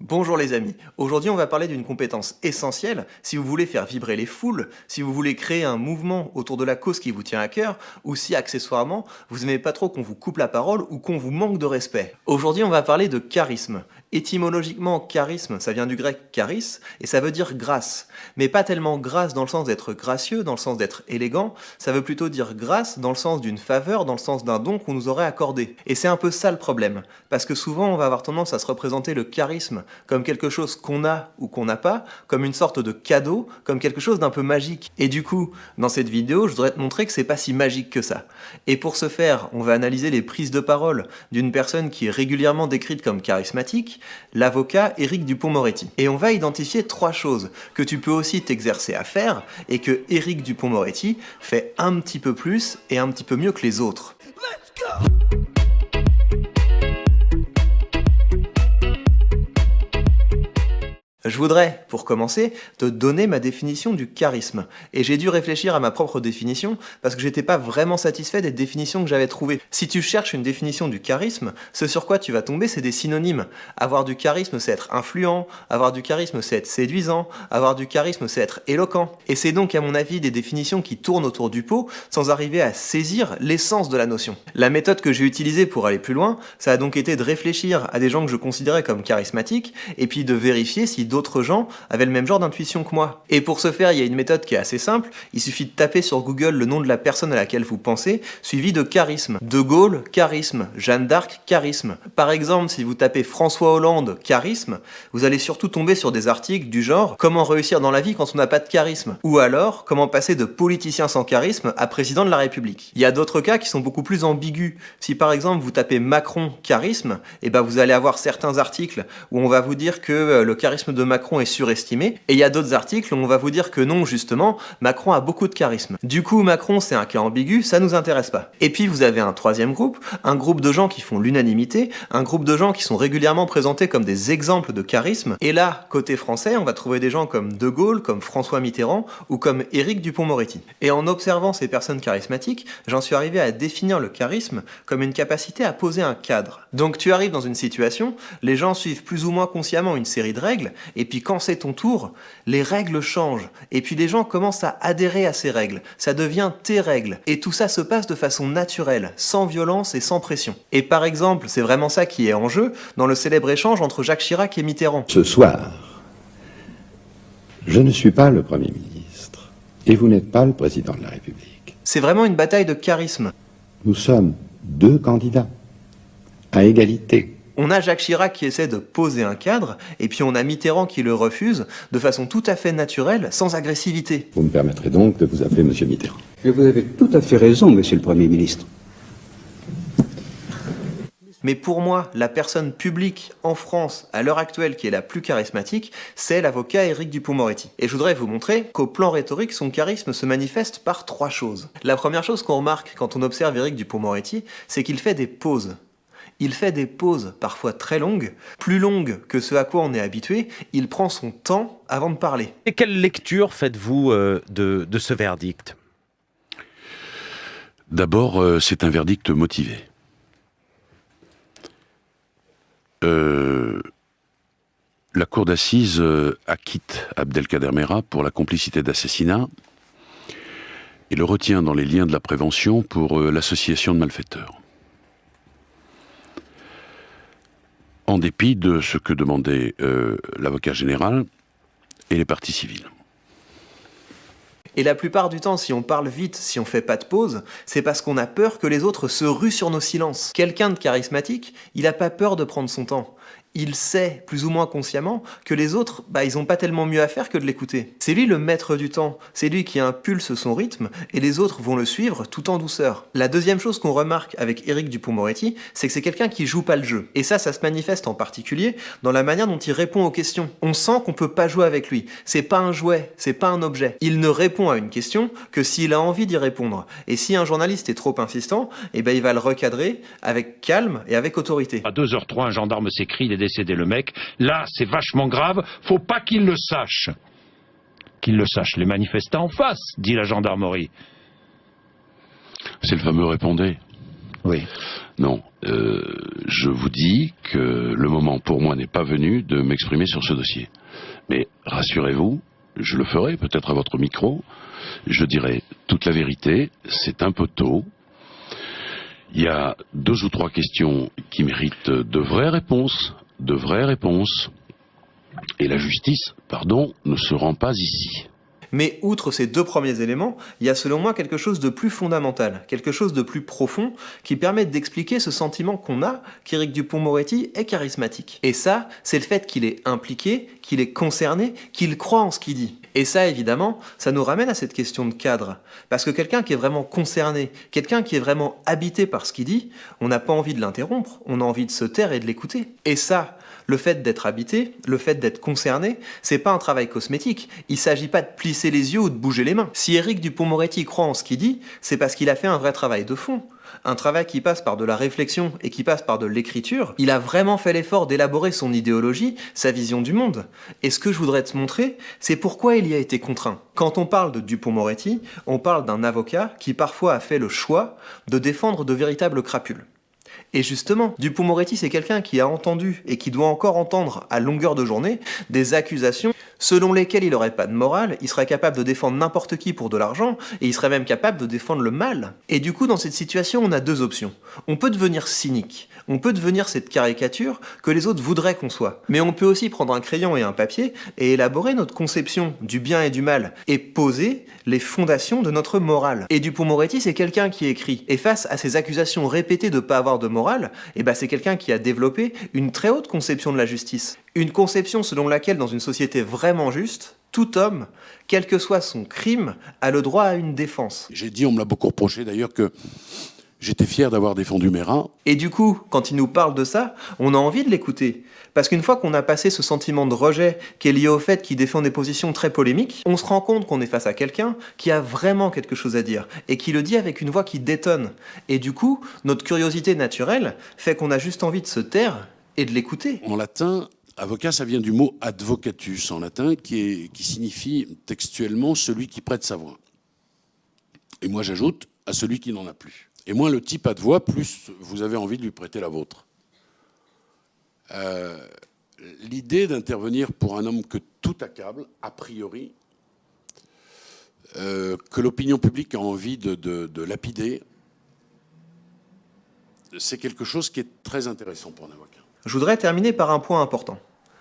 Bonjour les amis, aujourd'hui on va parler d'une compétence essentielle si vous voulez faire vibrer les foules, si vous voulez créer un mouvement autour de la cause qui vous tient à cœur, ou si accessoirement vous n'aimez pas trop qu'on vous coupe la parole ou qu'on vous manque de respect. Aujourd'hui on va parler de charisme. Étymologiquement, charisme, ça vient du grec charis, et ça veut dire grâce. Mais pas tellement grâce dans le sens d'être gracieux, dans le sens d'être élégant, ça veut plutôt dire grâce dans le sens d'une faveur, dans le sens d'un don qu'on nous aurait accordé. Et c'est un peu ça le problème, parce que souvent on va avoir tendance à se représenter le charisme comme quelque chose qu'on a ou qu'on n'a pas, comme une sorte de cadeau, comme quelque chose d'un peu magique. Et du coup, dans cette vidéo, je voudrais te montrer que c'est pas si magique que ça. Et pour ce faire, on va analyser les prises de parole d'une personne qui est régulièrement décrite comme charismatique, l'avocat Éric Dupond-Moretti. Et on va identifier 3 choses que tu peux aussi t'exercer à faire et que Éric Dupond-Moretti fait un petit peu plus et un petit peu mieux que les autres. Let's go! Je voudrais, pour commencer, te donner ma définition du charisme. Et j'ai dû réfléchir à ma propre définition parce que j'étais pas vraiment satisfait des définitions que j'avais trouvées. Si tu cherches une définition du charisme, ce sur quoi tu vas tomber, c'est des synonymes. Avoir du charisme, c'est être influent. Avoir du charisme, c'est être séduisant. Avoir du charisme, c'est être éloquent. Et c'est donc, à mon avis, des définitions qui tournent autour du pot sans arriver à saisir l'essence de la notion. La méthode que j'ai utilisée pour aller plus loin, ça a donc été de réfléchir à des gens que je considérais comme charismatiques et puis de vérifier si d'autres gens avaient le même genre d'intuition que moi. Et pour ce faire, il y a une méthode qui est assez simple, il suffit de taper sur Google le nom de la personne à laquelle vous pensez, suivi de charisme. De Gaulle, charisme. Jeanne d'Arc, charisme. Par exemple, si vous tapez François Hollande, charisme, vous allez surtout tomber sur des articles du genre « Comment réussir dans la vie quand on n'a pas de charisme ?» ou alors « Comment passer de politicien sans charisme à président de la République ?» Il y a d'autres cas qui sont beaucoup plus ambigus. Si par exemple vous tapez Macron, charisme, et ben vous allez avoir certains articles où on va vous dire que le charisme de Macron est surestimé, et il y a d'autres articles où on va vous dire que non, justement, Macron a beaucoup de charisme. Du coup, Macron, c'est un cas ambigu, ça nous intéresse pas. Et puis vous avez un troisième groupe, un groupe de gens qui font l'unanimité, un groupe de gens qui sont régulièrement présentés comme des exemples de charisme, et là, côté français, on va trouver des gens comme De Gaulle, comme François Mitterrand, ou comme Éric Dupond-Moretti. Et en observant ces personnes charismatiques, j'en suis arrivé à définir le charisme comme une capacité à poser un cadre. Donc tu arrives dans une situation, les gens suivent plus ou moins consciemment une série de règles, et puis quand c'est ton tour, les règles changent. Et puis les gens commencent à adhérer à ces règles. Ça devient tes règles. Et tout ça se passe de façon naturelle, sans violence et sans pression. Et par exemple, c'est vraiment ça qui est en jeu dans le célèbre échange entre Jacques Chirac et Mitterrand. Ce soir, je ne suis pas le Premier ministre. Et vous n'êtes pas le Président de la République. C'est vraiment une bataille de charisme. Nous sommes 2 candidats, à égalité. On a Jacques Chirac qui essaie de poser un cadre, et puis on a Mitterrand qui le refuse, de façon tout à fait naturelle, sans agressivité. Vous me permettrez donc de vous appeler Monsieur Mitterrand. Et vous avez tout à fait raison, Monsieur le Premier ministre. Mais pour moi, la personne publique en France, à l'heure actuelle, qui est la plus charismatique, c'est l'avocat Éric Dupond-Moretti. Et je voudrais vous montrer qu'au plan rhétorique, son charisme se manifeste par 3 choses. La première chose qu'on remarque quand on observe Éric Dupond-Moretti, c'est qu'il fait des pauses. Il fait des pauses parfois très longues, plus longues que ce à quoi on est habitué, il prend son temps avant de parler. Et quelle lecture faites-vous de ce verdict ? D'abord, c'est un verdict motivé. La cour d'assises acquitte Abdelkader Mera pour la complicité d'assassinat et le retient dans les liens de la prévention pour l'association de malfaiteurs. En dépit de ce que demandait l'avocat général et les parties civiles. Et la plupart du temps, si on parle vite, si on fait pas de pause, c'est parce qu'on a peur que les autres se ruent sur nos silences. Quelqu'un de charismatique, il a pas peur de prendre son temps. Il sait, plus ou moins consciemment, que les autres, ils ont pas tellement mieux à faire que de l'écouter. C'est lui le maître du temps, c'est lui qui impulse son rythme, et les autres vont le suivre tout en douceur. La deuxième chose qu'on remarque avec Éric Dupond-Moretti, c'est que c'est quelqu'un qui joue pas le jeu. Et ça se manifeste en particulier dans la manière dont il répond aux questions. On sent qu'on peut pas jouer avec lui. C'est pas un jouet, c'est pas un objet. Il ne répond à une question que s'il a envie d'y répondre. Et si un journaliste est trop insistant, il va le recadrer avec calme et avec autorité. À 2h03, un gendarme s'écrie, il est décédé le mec. Là, c'est vachement grave, faut pas qu'il le sache. Qu'il le sache, les manifestants en face, dit la gendarmerie. C'est le fameux répondez. Oui. Non, je vous dis que le moment pour moi n'est pas venu de m'exprimer sur ce dossier. Mais rassurez-vous, je le ferai peut-être à votre micro, je dirai toute la vérité, c'est un peu tôt. Il y a 2 ou 3 questions qui méritent de vraies réponses, et la justice, ne se rend pas ici. Mais outre ces 2 premiers éléments, il y a selon moi quelque chose de plus fondamental, quelque chose de plus profond, qui permet d'expliquer ce sentiment qu'on a qu'Éric Dupond-Moretti est charismatique. Et ça, c'est le fait qu'il est impliqué, qu'il est concerné, qu'il croit en ce qu'il dit. Et ça, évidemment, ça nous ramène à cette question de cadre. Parce que quelqu'un qui est vraiment concerné, quelqu'un qui est vraiment habité par ce qu'il dit, on n'a pas envie de l'interrompre, on a envie de se taire et de l'écouter. Et ça, le fait d'être habité, le fait d'être concerné, c'est pas un travail cosmétique. Il s'agit pas de plisser les yeux ou de bouger les mains. Si Éric Dupond-Moretti croit en ce qu'il dit, c'est parce qu'il a fait un vrai travail de fond. Un travail qui passe par de la réflexion et qui passe par de l'écriture. Il a vraiment fait l'effort d'élaborer son idéologie, sa vision du monde. Et ce que je voudrais te montrer, c'est pourquoi il y a été contraint. Quand on parle de Dupond-Moretti, on parle d'un avocat qui parfois a fait le choix de défendre de véritables crapules. Et justement, Dupond-Moretti, c'est quelqu'un qui a entendu et qui doit encore entendre à longueur de journée des accusations selon lesquelles il n'aurait pas de morale, il serait capable de défendre n'importe qui pour de l'argent, et il serait même capable de défendre le mal. Et du coup, dans cette situation, on a 2 options. On peut devenir cynique, on peut devenir cette caricature que les autres voudraient qu'on soit. Mais on peut aussi prendre un crayon et un papier et élaborer notre conception du bien et du mal, et poser les fondations de notre morale. Et Dupond-Moretti, c'est quelqu'un qui écrit. Et face à ces accusations répétées de ne pas avoir de morale, c'est quelqu'un qui a développé une très haute conception de la justice. Une conception selon laquelle, dans une société vraiment juste, tout homme, quel que soit son crime, a le droit à une défense. J'ai dit, on me l'a beaucoup reproché d'ailleurs, que j'étais fier d'avoir défendu Meyrat. Et du coup, quand il nous parle de ça, on a envie de l'écouter. Parce qu'une fois qu'on a passé ce sentiment de rejet qui est lié au fait qu'il défend des positions très polémiques, on se rend compte qu'on est face à quelqu'un qui a vraiment quelque chose à dire, et qui le dit avec une voix qui détonne. Et du coup, notre curiosité naturelle fait qu'on a juste envie de se taire et de l'écouter. En latin, avocat, ça vient du mot advocatus en latin, qui signifie textuellement celui qui prête sa voix. Et moi j'ajoute, à celui qui n'en a plus. Et moins le type a de voix, plus vous avez envie de lui prêter la vôtre. L'idée d'intervenir pour un homme que tout accable, a priori, que l'opinion publique a envie de lapider, c'est quelque chose qui est très intéressant pour un avocat. Je voudrais terminer par un point important.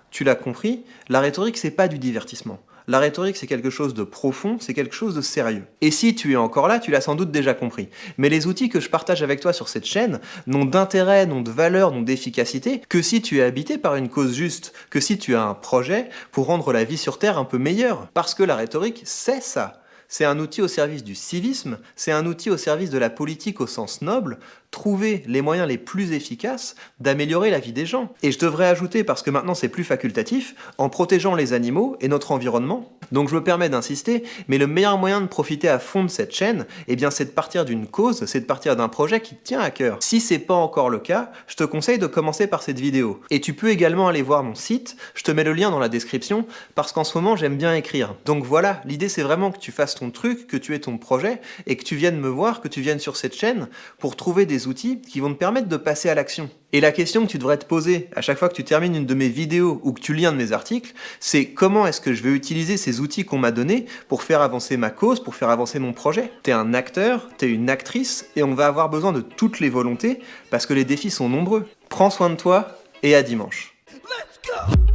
Tu l'as compris, la rhétorique, c'est pas du divertissement. La rhétorique, c'est quelque chose de profond, c'est quelque chose de sérieux. Et si tu es encore là, tu l'as sans doute déjà compris. Mais les outils que je partage avec toi sur cette chaîne n'ont d'intérêt, n'ont de valeur, n'ont d'efficacité que si tu es habité par une cause juste, que si tu as un projet pour rendre la vie sur Terre un peu meilleure. Parce que la rhétorique, c'est ça. C'est un outil au service du civisme, c'est un outil au service de la politique au sens noble, trouver les moyens les plus efficaces d'améliorer la vie des gens. Et je devrais ajouter, parce que maintenant c'est plus facultatif, en protégeant les animaux et notre environnement. Donc je me permets d'insister, mais le meilleur moyen de profiter à fond de cette chaîne, c'est de partir d'une cause, c'est de partir d'un projet qui te tient à cœur. Si c'est pas encore le cas, je te conseille de commencer par cette vidéo. Et tu peux également aller voir mon site, je te mets le lien dans la description, parce qu'en ce moment j'aime bien écrire. Donc voilà, l'idée c'est vraiment que tu fasses ton truc, que tu aies ton projet, et que tu viennes me voir, que tu viennes sur cette chaîne, pour trouver des outils qui vont te permettre de passer à l'action. Et la question que tu devrais te poser à chaque fois que tu termines une de mes vidéos ou que tu lis un de mes articles, c'est comment est-ce que je vais utiliser ces outils qu'on m'a donnés pour faire avancer ma cause, pour faire avancer mon projet. T'es un acteur, t'es une actrice, et on va avoir besoin de toutes les volontés parce que les défis sont nombreux. Prends soin de toi et à dimanche. Let's go!